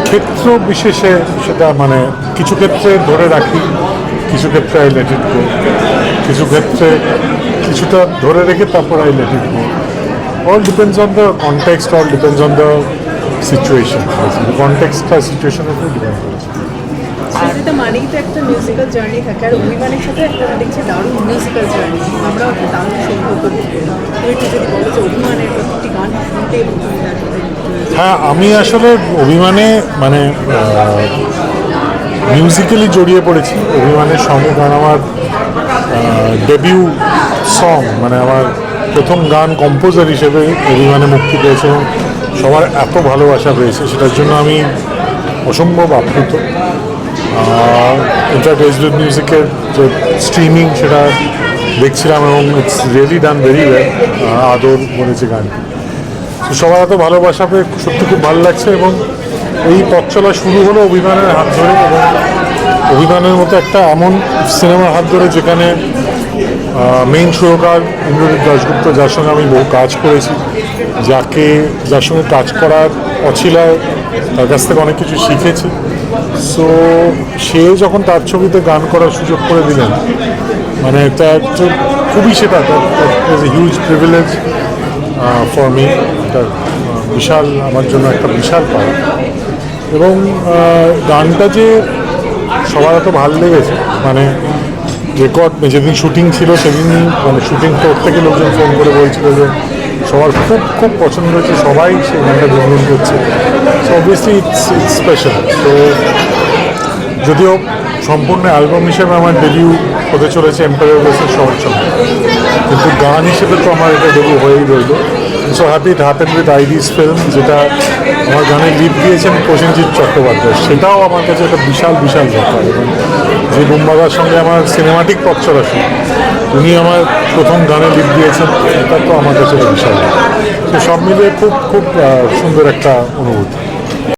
ক্ষেত্র বিশেষে সেটা মানে কিছু ক্ষেত্রে ধরে রাখি, কিছু ক্ষেত্রে আই লেট ইট গো, কিছু ক্ষেত্রে কিছুটা ধরে রেখে তারপর I let it go. All depends on the context, all depends on the situation. Context আর সিচুয়েশনের উপর ডিপেন্ড করেছে। সৃজিতা মানেই তো একটা মিউজিক্যাল জার্নি থাকে, আর অভিমানের সাথে একটা দেখছি দারুণ মিউজিক্যাল জার্নি, আমরাও একটা দারুণ সম্পর্ক দেখি। তুমি একটু যদি বলো যে অভিমানের প্রত্যেকটি গান শুনতে এবং তুমি তার সাথে যুক্ত হয়েছো। হ্যাঁ, আমি আসলে অভিমানে মানে মিউজিক্যালি জড়িয়ে পড়েছি অভিমানের সঙ্গে, কারণ আমার ডেবিউ সং মানে আমার প্রথম গান কম্পোজার হিসেবে অভিমানে মুক্তি পেয়েছে এবং সবার এত ভালোবাসা পেয়েছে, সেটার জন্য আমি অসম্ভব আপ্লুত। ইনফ্যাক্ট এজলুড মিউজিকের যে স্ট্রিমিং সেটা দেখছিলাম এবং it's really done very well. আদর বলেছে গানটি, তো সবার এত ভালোবাসা পেয়ে সত্যি খুব ভালো লাগছে। এবং এই পথ চলা শুরু হলো অভিমানের হাত ধরে, এবং অভিমানের মতো একটা এমন সিনেমার হাত ধরে যেখানে মেইন সুরকার ইন্দ্রজিৎ দাশগুপ্ত, যার সঙ্গে আমি বহু কাজ করেছি, যার সঙ্গে কাজ করার অছিলায় তার কাছ থেকে অনেক কিছু শিখেছি। সো সে যখন তার ছবিতে গান করার সুযোগ করে দিলেন, মানে তার খুবই সেটা হিউজ প্রিভিলেজ ফর মি। এটা বিশাল আমার জন্য একটা বিশাল পাওয়া। এবং গানটা যে সবার এত ভালো লেগেছে, মানে রেকর্ড যেদিন শুটিং ছিল সেদিন মানে শুটিং করতে গিয়ে লোকজন ফোন করে বলছিল যে সবার খুব খুব পছন্দ হয়েছে, সবাই সেই গানটা গুনগুন করছে। So obviously it's special. তো যদিও সম্পূর্ণ অ্যালবাম হিসেবে আমার ডেবিউ হতে চলেছে এম্পায়ার গ্লেসের শহর ছবি, কিন্তু গান হিসেবে তো আমার এটা ডেবিউ হয়েই রইল। So happy it happen with আইডিস ফিল্ম, যেটা আমার গানে লিড দিয়েছেন প্রসেনজিৎ চট্টোপাধ্যায়, সেটাও আমার কাছে একটা বিশাল বিশাল ব্যাপার। এবং যে বুম্বাদার সঙ্গে আমার সিনেমাটিক পথ চলা শুরু, উনি আমার প্রথম গানে লিড দিয়েছেন, এটা তো আমার কাছে একটা বিশাল ব্যাপার। তো সব মিলিয়ে খুব খুব সুন্দর একটা অনুভূতি।